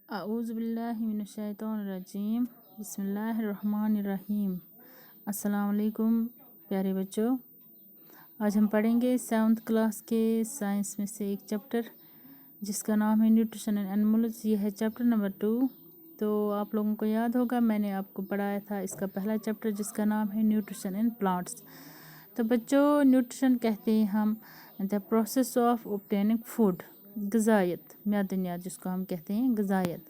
اعوذ باللہ من الشیطان الرجیم بسم اللہ الرحمن الرحیم۔ السلام علیکم پیارے بچوں، آج ہم پڑھیں گے 7th کلاس کے سائنس میں سے ایک چیپٹر جس کا نام ہے نیوٹریشن اینڈ اینیملز۔ یہ ہے چیپٹر نمبر 2۔ تو آپ لوگوں کو یاد ہوگا میں نے آپ کو پڑھایا تھا اس کا پہلا چیپٹر جس کا نام ہے نیوٹریشن ان پلانٹس۔ تو بچوں، نیوٹریشن کہتے ہیں ہم the process of obtaining food, غذائیت، معدنیات جس کو ہم کہتے ہیں غذائیت،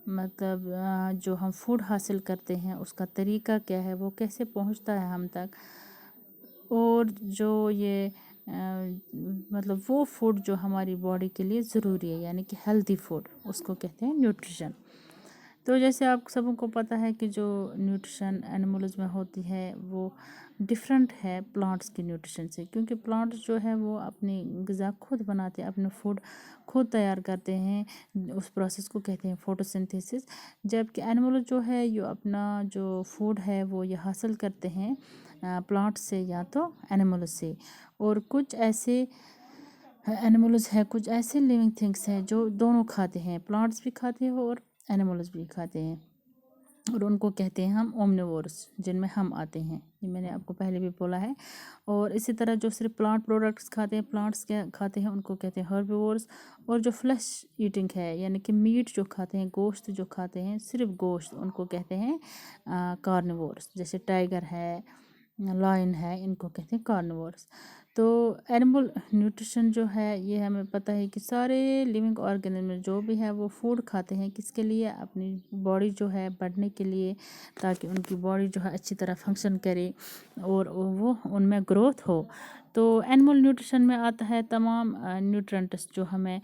مطلب جو ہم فوڈ حاصل کرتے ہیں اس کا طریقہ کیا ہے، وہ کیسے پہنچتا ہے ہم تک، اور جو یہ مطلب وہ فوڈ جو ہماری باڈی کے لیے ضروری ہے یعنی کہ ہیلتھی فوڈ، اس کو کہتے ہیں نیوٹریشن۔ تو جیسے آپ سبوں کو پتہ ہے کہ جو نیوٹریشن اینیملز میں ہوتی ہے وہ ڈفرینٹ ہے پلانٹس کی نیوٹریشن سے، کیونکہ پلانٹس جو ہے وہ اپنی غذا خود بناتے ہیں، اپنے فوڈ خود تیار کرتے ہیں، اس پروسیس کو کہتے ہیں فوٹوسنتھیسس، جبکہ اینیمل جو ہے یہ اپنا جو فوڈ ہے وہ یہ حاصل کرتے ہیں پلانٹ سے یا تو اینیمل سے۔ اور کچھ ایسے اینیملز ہیں، کچھ ایسے لیونگ تھنگس ہیں جو دونوں کھاتے ہیں، پلانٹس بھی کھاتے ہیں اور اینیملز بھی کھاتے ہیں، اور ان کو کہتے ہیں ہم اومنیورس، جن میں ہم آتے ہیں، یہ میں نے آپ کو پہلے بھی بولا ہے۔ اور اسی طرح جو صرف پلانٹ پروڈکٹس کھاتے ہیں، پلانٹس کے کھاتے ہیں، ان کو کہتے ہیں ہربیورس۔ اور جو فلیش ایٹنگ ہے یعنی کہ میٹ جو کھاتے ہیں، گوشت جو کھاتے ہیں، صرف گوشت، ان کو کہتے ہیں کارنیورس، جیسے ٹائیگر ہے، لائن ہے، ان کو کہتے ہیں کارنیورس۔ تو اینیمل نیوٹریشن جو ہے یہ ہمیں پتہ ہے کہ سارے لیونگ آرگنزم جو بھی ہے وہ فوڈ کھاتے ہیں، کس کے لیے؟ اپنی باڈی جو ہے بڑھنے کے لیے، تاکہ ان کی باڈی جو ہے اچھی طرح فنکشن کرے اور وہ ان میں گروتھ ہو۔ تو اینیمل نیوٹریشن میں آتا ہے تمام نیوٹرینٹس جو ہمیں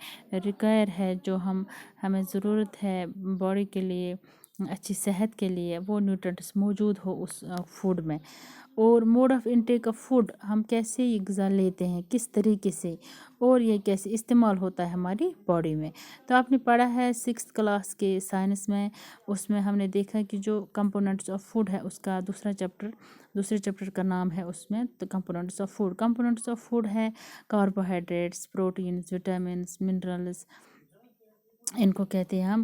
ریکوائر ہے، جو ہمیں ضرورت ہے باڈی کے لیے، اچھی صحت کے لیے، وہ نیوٹرینٹس موجود ہو اس فوڈ میں۔ اور mode of intake of food, ہم کیسے یہ غذا لیتے ہیں، کس طریقے سے، اور یہ کیسے استعمال ہوتا ہے ہماری باڈی میں۔ تو آپ نے پڑھا ہے 6th کلاس کے سائنس میں، اس میں ہم نے دیکھا کہ جو کمپوننٹس آف فوڈ ہے اس کا دوسرے چیپٹر کا نام ہے اس میں تو components of food. Components of food ہے کاربوہائیڈریٹس، پروٹینز، وٹامنس، منرلز، ان کو کہتے ہیں ہم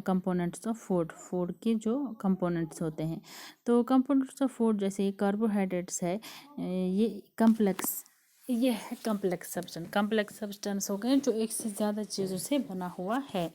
کمپوننٹس آف فوڈ کے جو کمپوننٹس ہوتے ہیں۔ تو کمپوننٹس آف فوڈ جیسے کاربوہائیڈریٹس ہے، یہ ہے کمپلیکس سبسٹنس ہو گئے جو ایک سے زیادہ چیزوں سے بنا ہوا ہے۔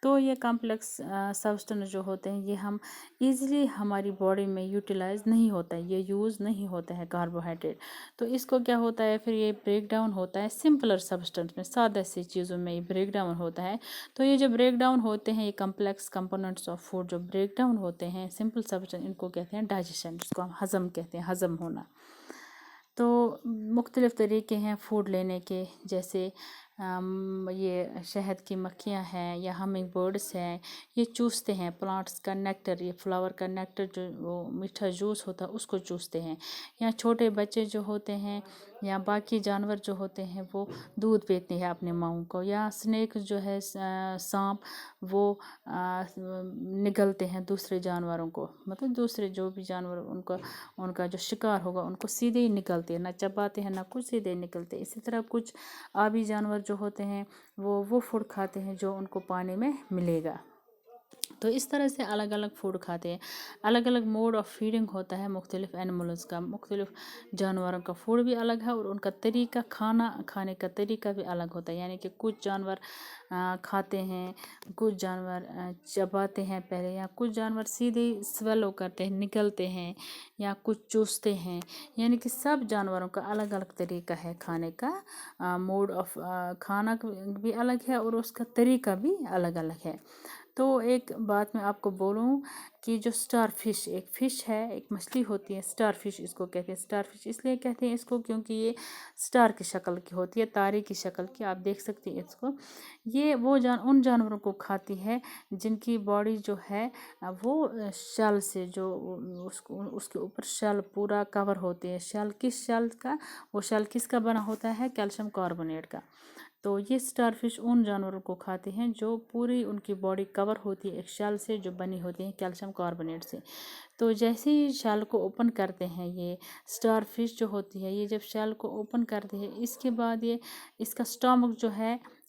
تو یہ کمپلیکس سبسٹنس جو ہوتے ہیں یہ ہم ایزیلی ہماری باڈی میں یوٹیلائز نہیں ہوتا ہے، یہ یوز نہیں ہوتا ہے کاربوہائیڈریٹ۔ تو اس کو کیا ہوتا ہے پھر یہ بریک ڈاؤن ہوتا ہے سمپلر سبسٹنس میں، سادہ سی چیزوں میں یہ بریک ڈاؤن ہوتا ہے۔ تو یہ جو بریک ڈاؤن ہوتے ہیں، یہ کمپلیکس کمپوننٹس آف فوڈ جو بریک ڈاؤن ہوتے ہیں سمپل سبسٹنس، ان کو کہتے ہیں ڈائجیشن، جس کو ہم ہضم کہتے ہیں، ہضم ہونا۔ تو مختلف طریقے ہیں فوڈ لینے کے، جیسے یہ شہد کی مکھیاں ہیں یا ہمنگ برڈس ہیں، یہ چوستے ہیں پلانٹس کا نیکٹر، یہ فلاور کا نیکٹر جو وہ میٹھا جوس ہوتا ہے اس کو چوستے ہیں۔ یا چھوٹے بچے جو ہوتے ہیں یا باقی جانور جو ہوتے ہیں وہ دودھ پیتے ہیں اپنے ماؤں کو، یا سنیک جو ہے سانپ، وہ نگلتے ہیں دوسرے جانوروں کو، مطلب دوسرے جو بھی جانور ان کا جو شکار ہوگا ان کو سیدھے ہی نکلتے ہیں، نہ چباتے ہیں نہ کچھ، سیدھے نکلتے ہیں۔ اسی طرح کچھ آبی جانور جو ہوتے ہیں وہ فوڈ کھاتے ہیں جو ان کو پانی میں ملے گا۔ تو اس طرح سے الگ الگ فوڈ کھاتے ہیں، الگ الگ موڈ آف فیڈنگ ہوتا ہے مختلف اینیملز کا، مختلف جانوروں کا فوڈ بھی الگ ہے، اور ان کا طریقہ کھانے کا طریقہ بھی الگ ہوتا ہے، یعنی کہ کچھ جانور کھاتے ہیں، کچھ جانور چباتے ہیں پہلے، یا کچھ جانور سیدھے سویلو کرتے ہیں، نکلتے ہیں، یا کچھ چوستے ہیں، یعنی کہ سب جانوروں کا الگ الگ طریقہ ہے کھانے کا، موڈ آف کھانا بھی الگ ہے اور اس کا طریقہ بھی الگ الگ ہے۔ تو ایک بات میں آپ کو بولوں کہ جو سٹار فش ایک فش ہے، ایک مچھلی ہوتی ہے سٹار فش، اس کو کہتے ہیں سٹار فش، اس لیے کہتے ہیں اس کو کیونکہ یہ سٹار کی شکل کی ہوتی ہے، تارے کی شکل کی، آپ دیکھ سکتے ہیں اس کو۔ یہ ان جانوروں کو کھاتی ہے جن کی باڈی جو ہے وہ شell سے، جو اس کے اوپر شell پورا کور ہوتے ہیں۔ شell کس شell کا؟ وہ شell کس کا بنا ہوتا ہے؟ کیلشیم کاربونیٹ کا۔ تو یہ سٹار فش ان جانوروں کو کھاتے ہیں جو پوری ان کی باڈی کور ہوتی ہے ایک شell سے جو بنی ہوتی ہے کیلشیم کاربونیٹ سے۔ تو جیسے ہی شell کو اوپن کرتے ہیں، یہ سٹار فش جو ہوتی ہے، یہ جب شell کو اوپن کرتے ہیں اس کے بعد یہ اس کا سٹامک جو ہے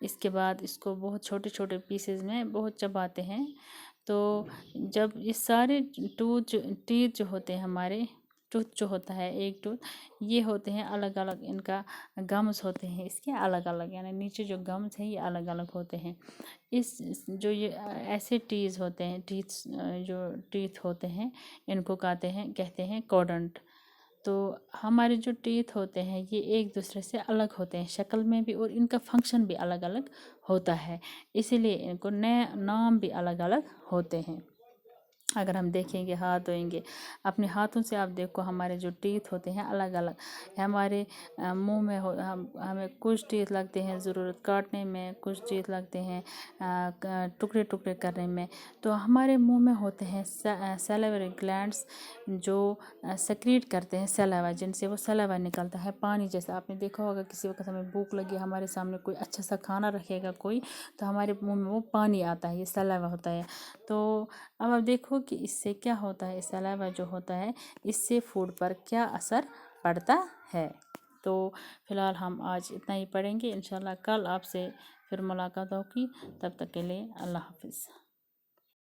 اس کے بعد اس کو بہت چھوٹے چھوٹے پیسز میں بہت چباتے ہیں. تو جب یہ سارے ٹیتھ جو ہوتے ہیں ہمارے، ٹوتھ جو ہوتا ہے ایک ٹوتھ، یہ ہوتے ہیں الگ الگ، ان کا گمز ہوتے ہیں اس کے الگ الگ، یعنی نیچے جو گمز ہیں یہ الگ الگ ہوتے ہیں. جو یہ ایسے ٹیز ہوتے ہیں، جو ٹیتھ ہوتے ہیں، ان کو کہتے ہیں کوڈنٹ. تو ہمارے جو ٹیتھ ہوتے ہیں یہ ایک دوسرے سے الگ ہوتے ہیں شکل میں بھی، اور ان کا فنکشن بھی الگ الگ ہوتا ہے، اسی لیے ان کو نئے نام بھی الگ الگ ہوتے ہیں. اگر ہم دیکھیں گے، ہاتھ دھوئیں گے، اپنے ہاتھوں سے آپ دیکھو ہمارے جو ٹیتھ ہوتے ہیں الگ الگ. ہمارے منہ میں ہمیں کچھ ٹیتھ لگتے ہیں ضرورت کاٹنے میں، کچھ ٹیتھ لگتے ہیں ٹکڑے ٹکڑے کرنے میں. تو ہمارے منہ میں ہوتے ہیں سیلیوری گلینڈس جو سیکریٹ کرتے ہیں سلیوا، جن سے وہ سلیوا نکلتا ہے پانی جیسا. آپ نے دیکھا ہوگا کسی وقت ہمیں بھوک لگی، ہمارے سامنے کوئی اچھا سا کھانا رکھے گا کوئی، تو ہمارے منہ میں وہ پانی آتا ہے، یہ سلیوا ہوتا ہے. تو اب آپ دیکھو کہ اس سے کیا ہوتا ہے، سلیوا جو ہوتا ہے اس سے فوڈ پر کیا اثر پڑتا ہے. تو فی الحال ہم آج اتنا ہی پڑھیں گے، انشاءاللہ کل آپ سے پھر ملاقات ہوگی. تب تک کے لیے اللہ حافظ.